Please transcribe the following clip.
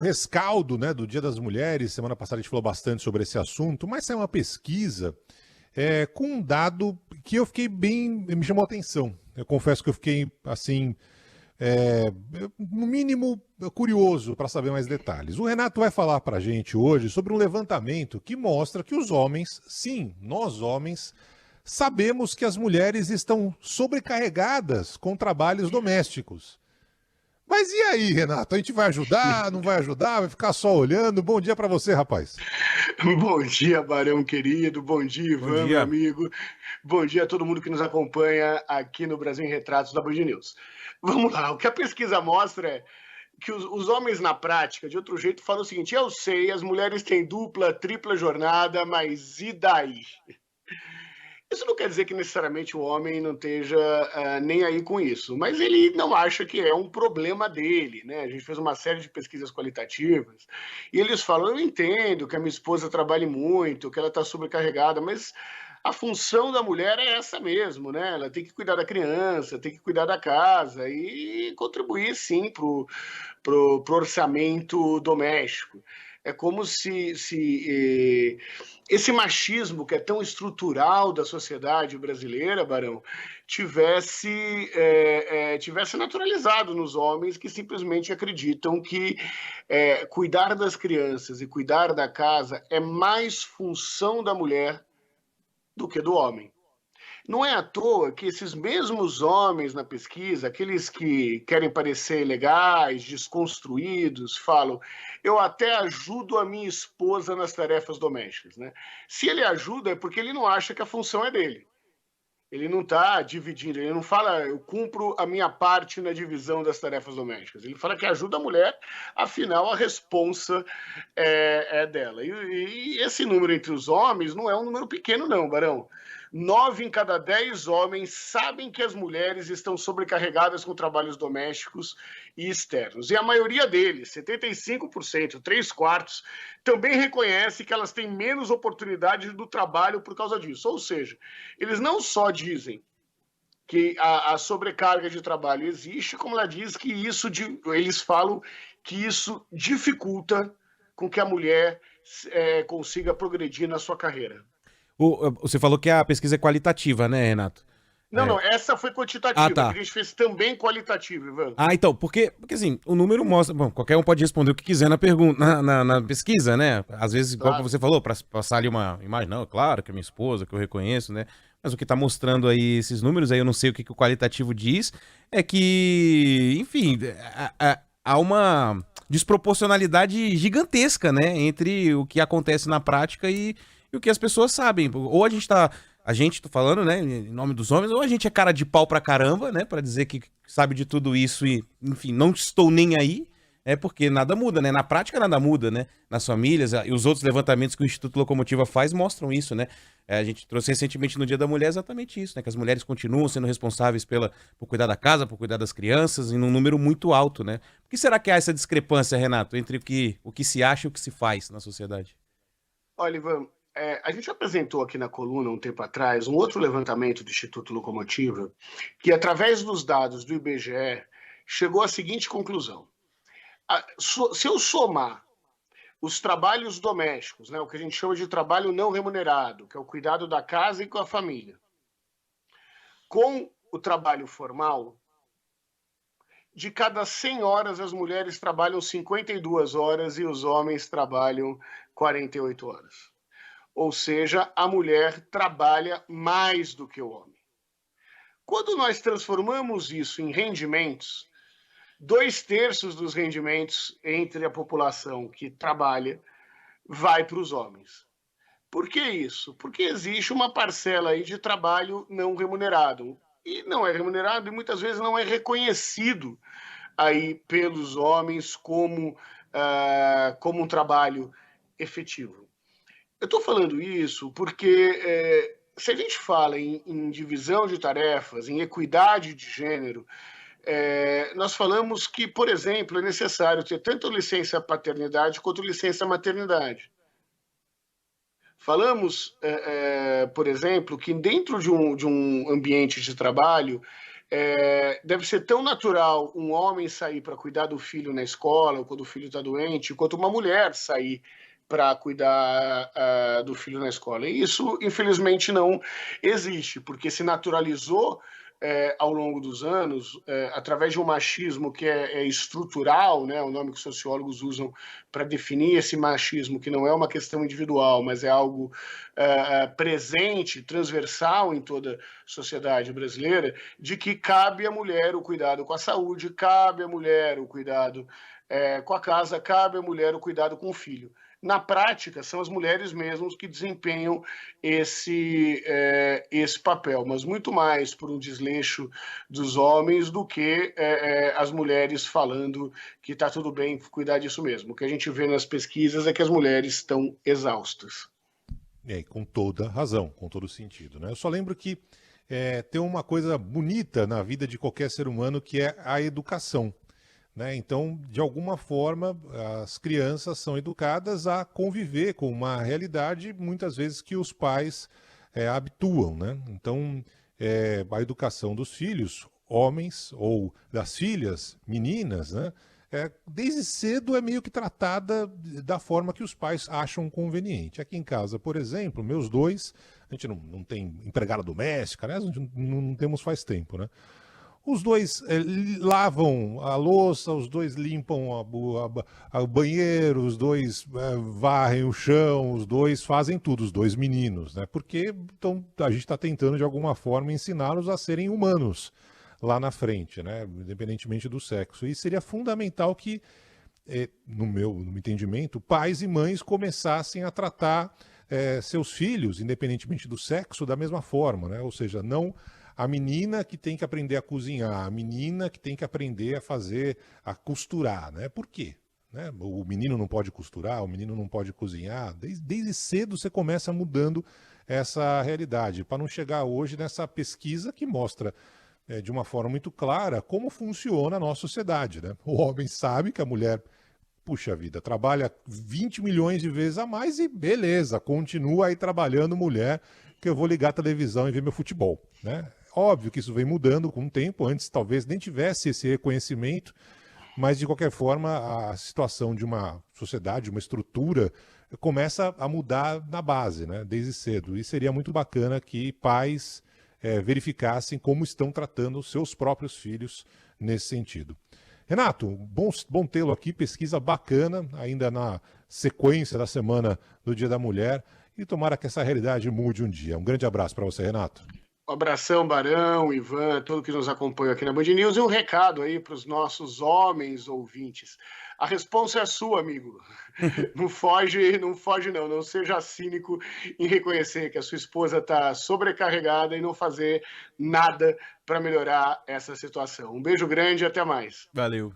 rescaldo, né, do Dia das Mulheres. Semana passada a gente falou bastante sobre esse assunto, mas saiu uma pesquisa com um dado que eu fiquei bem, me chamou a atenção. Eu confesso que eu fiquei assim, é, no mínimo curioso para saber mais detalhes. O Renato vai falar para a gente hoje sobre um levantamento que mostra que os homens, sim, nós homens, sabemos que as mulheres estão sobrecarregadas com trabalhos domésticos. Mas e aí, Renato? A gente vai ajudar, não vai ajudar, vai ficar só olhando? Bom dia para você, rapaz. Bom dia, Barão querido. Bom dia, Bom Ivan, meu dia. amigo. Bom dia a todo mundo que nos acompanha aqui no Brasil em Retratos da Band News. Vamos lá, o que a pesquisa mostra é que os homens, na prática, de outro jeito, falam o seguinte: eu sei, as mulheres têm dupla, tripla jornada, mas e daí? Isso não quer dizer que necessariamente o homem não esteja nem aí com isso, mas ele não acha que é um problema dele, né? A gente fez uma série de pesquisas qualitativas e eles falam: eu entendo que a minha esposa trabalhe muito, que ela está sobrecarregada, mas a função da mulher é essa mesmo, né? Ela tem que cuidar da criança, tem que cuidar da casa e contribuir, sim, pro orçamento doméstico. É como se esse machismo que é tão estrutural da sociedade brasileira, Barão, tivesse naturalizado nos homens que simplesmente acreditam que cuidar das crianças e cuidar da casa é mais função da mulher do que do homem. Não é à toa que esses mesmos homens na pesquisa, aqueles que querem parecer legais, desconstruídos, falam: eu até ajudo a minha esposa nas tarefas domésticas. Né? Se ele ajuda, é porque ele não acha que a função é dele. Ele não está dividindo, ele não fala: eu cumpro a minha parte na divisão das tarefas domésticas. Ele fala que ajuda a mulher, afinal a responsa é dela. E esse número entre os homens não é um número pequeno não, Barão. 9 em cada 10 homens sabem que as mulheres estão sobrecarregadas com trabalhos domésticos e externos. E a maioria deles, 75%, 3/4, também reconhece que elas têm menos oportunidade do trabalho por causa disso. Ou seja, eles não só dizem que a sobrecarga de trabalho existe, como ela diz que eles falam que isso dificulta com que a mulher consiga progredir na sua carreira. Você falou que a pesquisa é qualitativa, né, Renato? Não, É. não, essa foi Ah, quantitativa, que a tá. gente fez também qualitativa, Ivan. Ah, então, porque assim, o número mostra. Bom, qualquer um pode responder o que quiser na pergunta, na pesquisa, né? Às vezes, igual Claro. você falou, pra passar ali uma imagem, não, claro que é minha esposa, que eu reconheço, né? Mas o que tá mostrando aí esses números, aí eu não sei o que o qualitativo diz, é que, enfim, há uma desproporcionalidade gigantesca, né? Entre o que acontece na prática e o que as pessoas sabem. Ou a gente tá. A gente, tô falando, né, em nome dos homens, ou a gente é cara de pau pra caramba, né, pra dizer que sabe de tudo isso e, enfim, não estou nem aí, porque nada muda, né, na prática nada muda, né, nas famílias, e os outros levantamentos que o Instituto Locomotiva faz mostram isso, né, a gente trouxe recentemente no Dia da Mulher exatamente isso, né, que as mulheres continuam sendo responsáveis por cuidar da casa, por cuidar das crianças, em um número muito alto, né. Por que será que há essa discrepância, Renato, entre o que se acha e o que se faz na sociedade? Olha, Ivan, a gente apresentou aqui na coluna, um tempo atrás, um outro levantamento do Instituto Locomotiva, que, através dos dados do IBGE, chegou à seguinte conclusão. Se eu somar os trabalhos domésticos, né, o que a gente chama de trabalho não remunerado, que é o cuidado da casa e com a família, com o trabalho formal, de cada 100 horas as mulheres trabalham 52 horas e os homens trabalham 48 horas. Ou seja, a mulher trabalha mais do que o homem. Quando nós transformamos isso em rendimentos, 2/3 dos rendimentos entre a população que trabalha vai para os homens. Por que isso? Porque existe uma parcela aí de trabalho não remunerado. E não é remunerado e muitas vezes não é reconhecido aí pelos homens como um trabalho efetivo. Eu estou falando isso porque se a gente fala em divisão de tarefas, em equidade de gênero, nós falamos que, por exemplo, é necessário ter tanto licença paternidade quanto licença maternidade. Falamos, por exemplo, que dentro de um ambiente de trabalho Deve ser tão natural um homem sair para cuidar do filho na escola, ou quando o filho está doente, quanto uma mulher sair para cuidar do filho na escola. E isso, infelizmente, não existe, porque se naturalizou ao longo dos anos, através de um machismo que é estrutural, né, o nome que os sociólogos usam para definir esse machismo, que não é uma questão individual, mas é algo presente, transversal em toda a sociedade brasileira, de que cabe à mulher o cuidado com a saúde, cabe à mulher o cuidado com a casa, cabe à mulher o cuidado com o filho. Na prática, são as mulheres mesmas que desempenham esse papel, mas muito mais por um desleixo dos homens do que as mulheres falando que está tudo bem cuidar disso mesmo. O que a gente vê nas pesquisas é que as mulheres estão exaustas. Com toda razão, com todo sentido, né? Eu só lembro que tem uma coisa bonita na vida de qualquer ser humano que é a educação. Né? Então, de alguma forma, as crianças são educadas a conviver com uma realidade, muitas vezes, que os pais habituam. Né? Então, a educação dos filhos, homens, ou das filhas, meninas, né? Desde cedo é meio que tratada da forma que os pais acham conveniente. Aqui em casa, por exemplo, meus dois, a gente não tem empregada doméstica, né? A gente não temos faz tempo, né? Os dois lavam a louça, os dois limpam o banheiro, os dois varrem o chão, os dois fazem tudo, os dois meninos, né? Porque então, a gente está tentando, de alguma forma, ensiná-los a serem humanos lá na frente, né? Independentemente do sexo. E seria fundamental que, no meu entendimento, pais e mães começassem a tratar seus filhos, independentemente do sexo, da mesma forma, né? Ou seja, não a menina que tem que aprender a cozinhar, a menina que tem que aprender a costurar, né? Por quê? Né? O menino não pode costurar, o menino não pode cozinhar. Desde cedo você começa mudando essa realidade, para não chegar hoje nessa pesquisa que mostra de uma forma muito clara como funciona a nossa sociedade, né? O homem sabe que a mulher, puxa vida, trabalha 20 milhões de vezes a mais e beleza, continua aí trabalhando mulher, que eu vou ligar a televisão e ver meu futebol, né? Óbvio que isso vem mudando com o tempo, antes talvez nem tivesse esse reconhecimento, mas de qualquer forma a situação de uma sociedade, uma estrutura, começa a mudar na base, né? Desde cedo. E seria muito bacana que pais verificassem como estão tratando os seus próprios filhos nesse sentido. Renato, bom tê-lo aqui, pesquisa bacana, ainda na sequência da Semana do Dia da Mulher, e tomara que essa realidade mude um dia. Um grande abraço para você, Renato. Um abração, Barão, Ivan, todo que nos acompanha aqui na Band News, e um recado aí para os nossos homens ouvintes. A responsa é sua, amigo. Não foge não seja cínico em reconhecer que a sua esposa está sobrecarregada e não fazer nada para melhorar essa situação. Um beijo grande e até mais. Valeu.